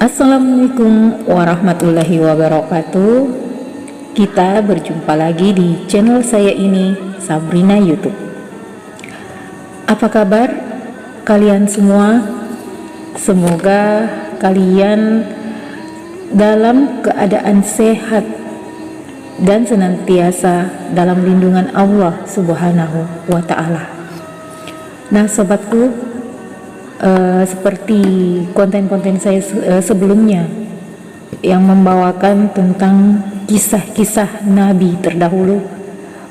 Assalamualaikum warahmatullahi wabarakatuh. Kita berjumpa lagi di channel saya ini, Sabrina YouTube. Apa kabar kalian semua? Semoga kalian dalam keadaan sehat dan senantiasa dalam lindungan Allah Subhanahu wa Ta'ala. Nah, sobatku, seperti konten-konten saya sebelumnya yang membawakan tentang kisah-kisah Nabi terdahulu,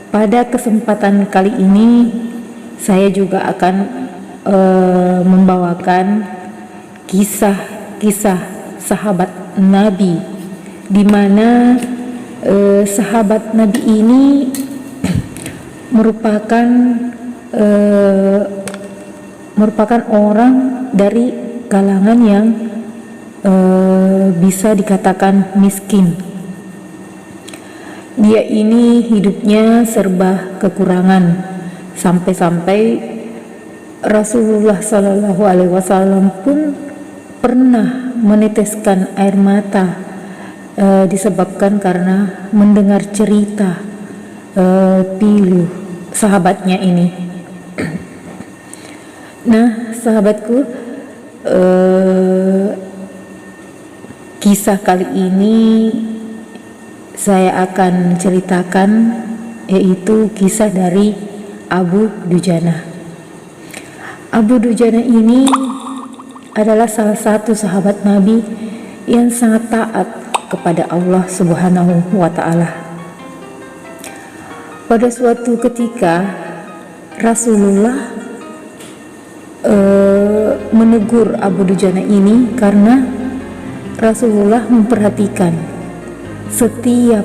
pada kesempatan kali ini saya juga akan membawakan kisah-kisah sahabat Nabi, di mana sahabat Nabi ini merupakan orang dari kalangan yang bisa dikatakan miskin. Dia ini hidupnya serba kekurangan, sampai-sampai Rasulullah Shallallahu Alaihi Wasallam pun pernah meneteskan air mata disebabkan karena mendengar cerita pilu sahabatnya ini. Nah, sahabatku, kisah kali ini saya akan ceritakan, yaitu kisah dari Abu Dujana. Abu Dujana ini adalah salah satu sahabat Nabi yang sangat taat kepada Allah Subhanahu wa Ta'ala. Pada suatu ketika Rasulullah menegur Abu Dujana ini karena Rasulullah memperhatikan setiap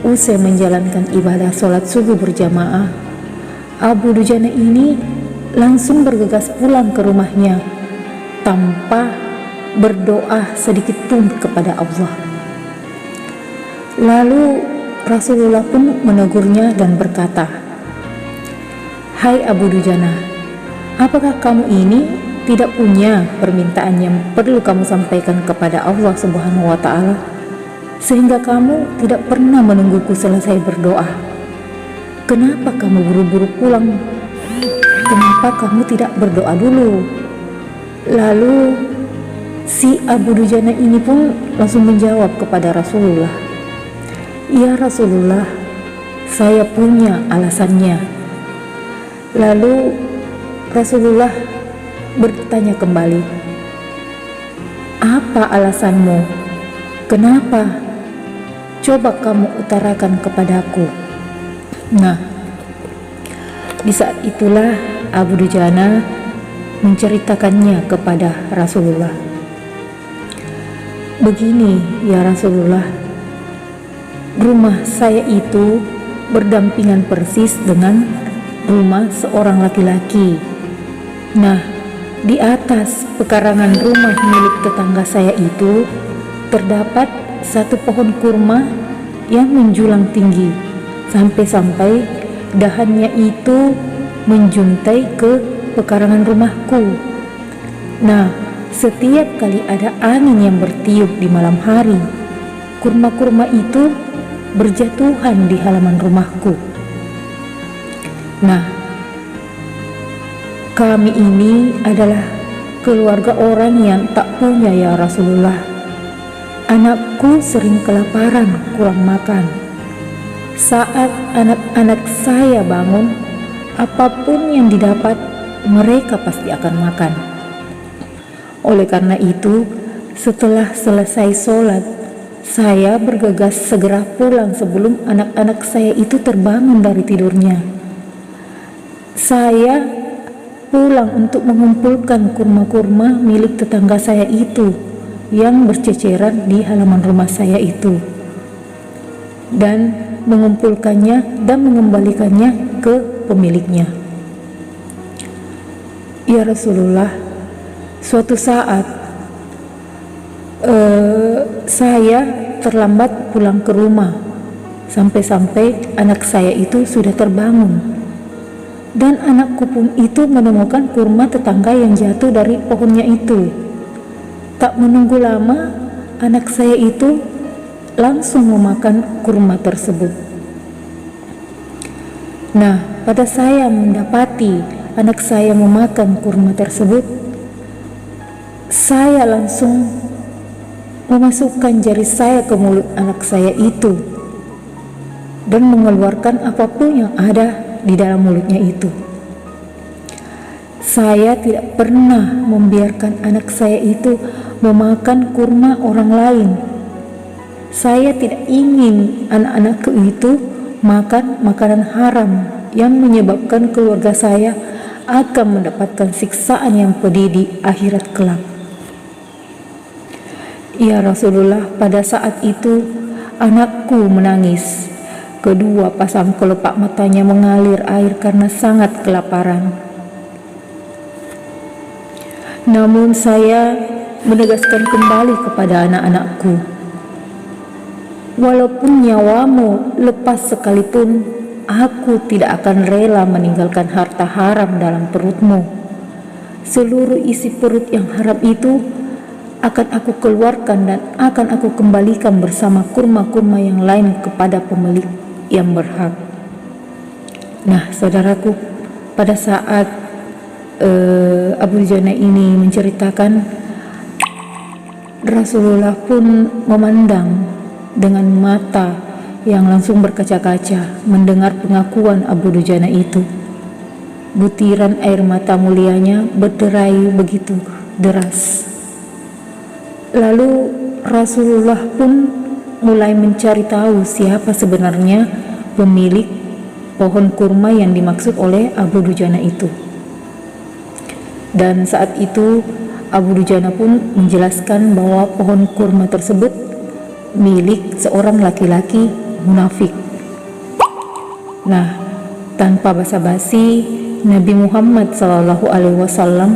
usai menjalankan ibadah sholat subuh berjamaah, Abu Dujana ini langsung bergegas pulang ke rumahnya tanpa berdoa sedikit pun kepada Allah. Lalu Rasulullah pun menegurnya dan berkata, "Hai Abu Dujana, apakah kamu ini tidak punya permintaan yang perlu kamu sampaikan kepada Allah Subhanahu wa Ta'ala, sehingga kamu tidak pernah menungguku selesai berdoa? Kenapa kamu buru-buru pulang? Kenapa kamu tidak berdoa dulu?" Lalu si Abu Dujana ini pun langsung menjawab kepada Rasulullah, "Ya Rasulullah, saya punya alasannya." Lalu Rasulullah bertanya kembali, "Apa alasanmu? Kenapa? Coba kamu utarakan kepadaku." Nah, di saat itulah Abu Dujana menceritakannya kepada Rasulullah. "Begini ya Rasulullah, rumah saya itu berdampingan persis dengan rumah seorang laki-laki. Nah, di atas pekarangan rumah milik tetangga saya itu terdapat satu pohon kurma yang menjulang tinggi, sampai-sampai dahannya itu menjuntai ke pekarangan rumahku. Nah, setiap kali ada angin yang bertiup di malam hari, kurma-kurma itu berjatuhan di halaman rumahku. Nah, kami ini adalah keluarga orang yang tak punya ya Rasulullah. Anakku sering kelaparan, kurang makan. Saat anak-anak saya bangun, apapun yang didapat, mereka pasti akan makan. Oleh karena itu, setelah selesai sholat, saya bergegas segera pulang sebelum anak-anak saya itu terbangun dari tidurnya. Saya pulang untuk mengumpulkan kurma-kurma milik tetangga saya itu yang berceceran di halaman rumah saya itu, dan mengumpulkannya dan mengembalikannya ke pemiliknya. Ya Rasulullah, suatu saat saya terlambat pulang ke rumah, sampai-sampai anak saya itu sudah terbangun. Dan anakku pun itu menemukan kurma tetangga yang jatuh dari pohonnya itu. Tak menunggu lama, anak saya itu langsung memakan kurma tersebut. Nah, pada saya mendapati anak saya memakan kurma tersebut, saya langsung memasukkan jari saya ke mulut anak saya itu dan mengeluarkan apapun yang ada di dalam mulutnya itu. Saya tidak pernah membiarkan anak saya itu memakan kurma orang lain. Saya tidak ingin anak-anakku itu makan makanan haram yang menyebabkan keluarga saya akan mendapatkan siksaan yang pedih di akhirat kelak. Ya Rasulullah, pada saat itu anakku menangis. Kedua pasang kelopak matanya mengalir air karena sangat kelaparan. Namun saya menegaskan kembali kepada anak-anakku, walaupun nyawamu lepas sekalipun, aku tidak akan rela meninggalkan harta haram dalam perutmu. Seluruh isi perut yang haram itu akan aku keluarkan dan akan aku kembalikan bersama kurma-kurma yang lain kepada pemilik yang berhak. Nah, saudaraku, pada saat Abu Dujana ini menceritakan, Rasulullah pun memandang dengan mata yang langsung berkaca-kaca mendengar pengakuan Abu Dujana itu. Butiran air mata mulianya berderai begitu deras. Lalu Rasulullah pun mulai mencari tahu siapa sebenarnya pemilik pohon kurma yang dimaksud oleh Abu Dujana itu. Dan saat itu Abu Dujana pun menjelaskan bahwa pohon kurma tersebut milik seorang laki-laki munafik. Nah, tanpa basa-basi, Nabi Muhammad SAW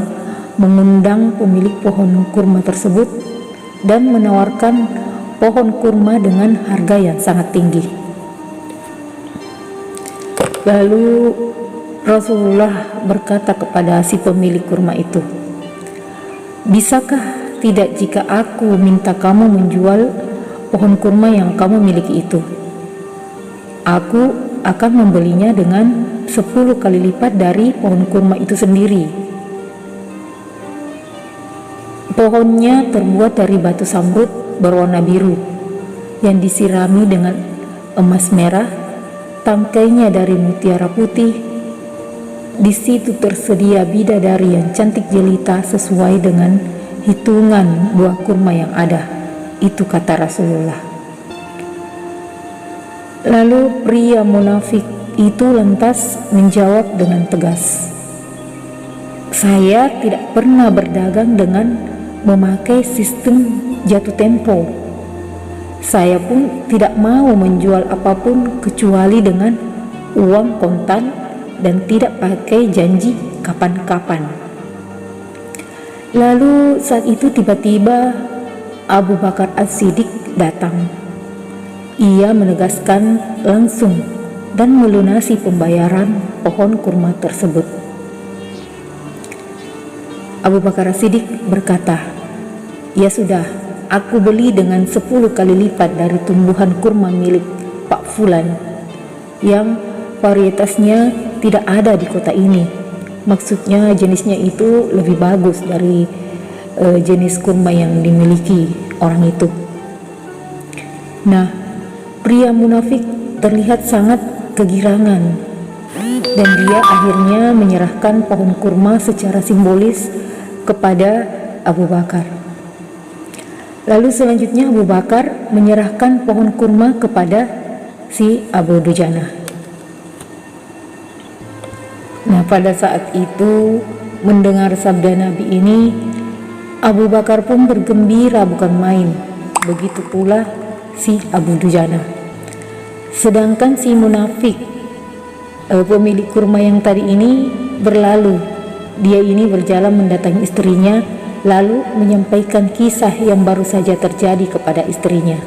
mengundang pemilik pohon kurma tersebut dan menawarkan pohon kurma dengan harga yang sangat tinggi. Lalu Rasulullah berkata kepada si pemilik kurma itu, "Bisakah tidak jika aku minta kamu menjual pohon kurma yang kamu miliki itu? Aku akan membelinya dengan 10 kali lipat dari pohon kurma itu sendiri." Pohonnya terbuat dari batu samrud berwarna biru yang disirami dengan emas merah, tangkainya dari mutiara putih. Di situ tersedia bidadari yang cantik jelita sesuai dengan hitungan buah kurma yang ada. Itu kata Rasulullah. Lalu pria munafik itu lantas menjawab dengan tegas, "Saya tidak pernah berdagang dengan memakai sistem jatuh tempo. Saya pun tidak mau menjual apapun kecuali dengan uang kontan dan tidak pakai janji kapan-kapan." Lalu saat itu tiba-tiba Abu Bakar As-Siddiq datang. Ia menegaskan langsung dan melunasi pembayaran pohon kurma tersebut. Abu Bakar As-Siddiq berkata, "Ya sudah, aku beli dengan 10 kali lipat dari tumbuhan kurma milik Pak Fulan yang varietasnya tidak ada di kota ini. Maksudnya jenisnya itu lebih bagus dari jenis kurma yang dimiliki orang itu." Nah, pria munafik terlihat sangat kegirangan dan dia akhirnya menyerahkan pohon kurma secara simbolis kepada Abu Bakar. Lalu selanjutnya Abu Bakar menyerahkan pohon kurma kepada si Abu Dujana. Nah, pada saat itu mendengar sabda Nabi ini, Abu Bakar pun bergembira bukan main. Begitu pula si Abu Dujana. Sedangkan si munafik pemilik kurma yang tadi ini berlalu. Dia ini berjalan mendatangi istrinya, lalu menyampaikan kisah yang baru saja terjadi kepada istrinya.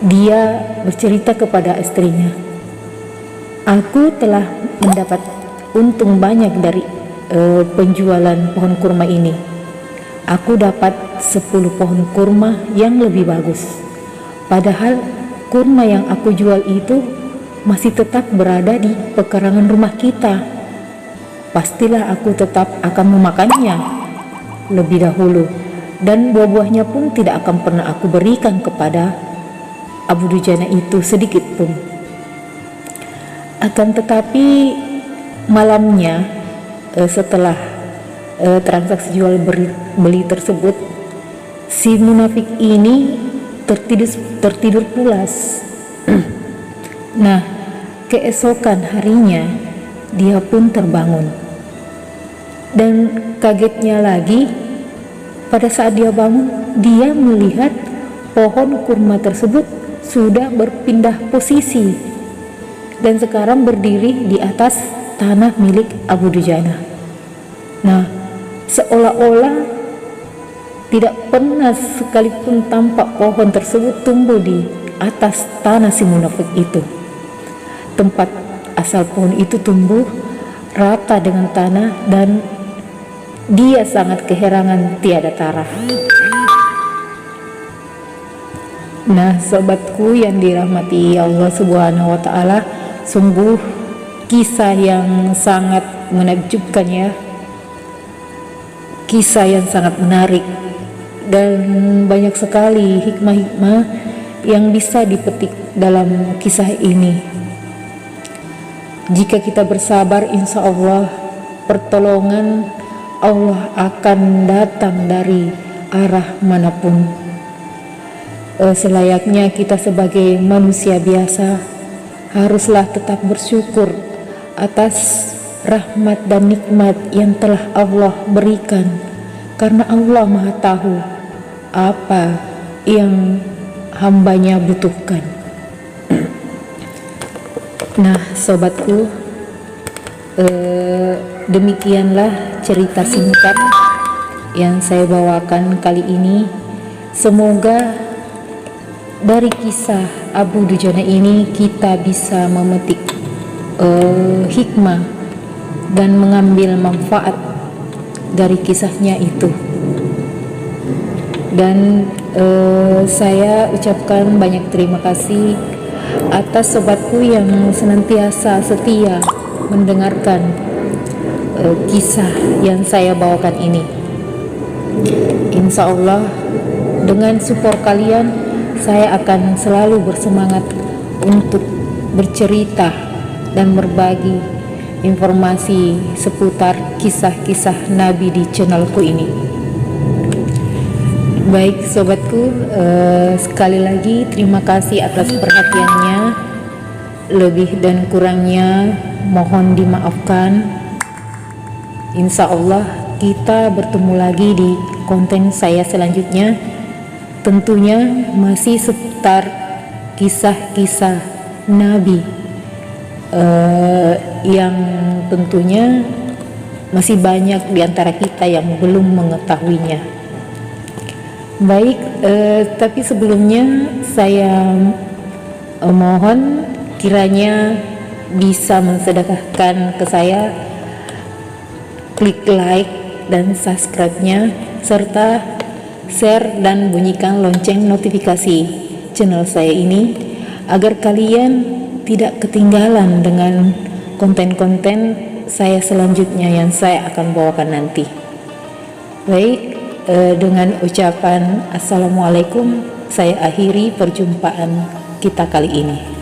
Dia bercerita kepada istrinya, "Aku telah mendapat untung banyak dari penjualan pohon kurma ini. aku dapat 10 pohon kurma yang lebih bagus. Padahal kurma yang aku jual itu masih tetap berada di pekarangan rumah kita. Pastilah aku tetap akan memakannya lebih dahulu, dan buah-buahnya pun tidak akan pernah aku berikan kepada Abu Dujana itu sedikit pun. Akan tetapi malamnya setelah transaksi jual beli tersebut, si munafik ini tertidur pulas. Nah, keesokan harinya dia pun terbangun, dan kagetnya lagi pada saat dia bangun, dia melihat pohon kurma tersebut sudah berpindah posisi dan sekarang berdiri di atas tanah milik Abu Dujana. Nah, seolah-olah tidak pernah sekalipun tampak pohon tersebut tumbuh di atas tanah si munafik itu. Tempat asal pohon itu tumbuh rata dengan tanah, dan dia sangat keherangan tiada tara. Nah, sobatku yang dirahmati Allah Subhanahu wa Ta'ala, sungguh kisah yang sangat menakjubkan ya, kisah yang sangat menarik, dan banyak sekali hikmah-hikmah yang bisa dipetik dalam kisah ini. Jika kita bersabar, insya Allah pertolongan Allah akan datang dari arah manapun. Selayaknya kita sebagai manusia biasa haruslah tetap bersyukur atas rahmat dan nikmat yang telah Allah berikan, karena Allah Maha Tahu apa yang hambanya butuhkan. Nah, sobatku, demikianlah cerita singkat yang saya bawakan kali ini. Semoga dari kisah Abu Dujana ini kita bisa memetik hikmah dan mengambil manfaat dari kisahnya itu. Dan saya ucapkan banyak terima kasih atas sobatku yang senantiasa setia mendengarkan kisah yang saya bawakan ini. Insya Allah dengan support kalian, saya akan selalu bersemangat untuk bercerita dan berbagi informasi seputar kisah-kisah Nabi di channelku ini. Baik sobatku, sekali lagi terima kasih atas perhatiannya. Lebih dan kurangnya mohon dimaafkan. Insya Allah kita bertemu lagi di konten saya selanjutnya, tentunya masih seputar kisah-kisah Nabi yang tentunya masih banyak di antara kita yang belum mengetahuinya. Baik, tapi sebelumnya saya mohon kiranya bisa mensedekahkan ke saya, klik like dan subscribe-nya, serta share dan bunyikan lonceng notifikasi channel saya ini agar kalian tidak ketinggalan dengan konten-konten saya selanjutnya yang saya akan bawakan nanti. Baik, dengan ucapan assalamualaikum, saya akhiri perjumpaan kita kali ini.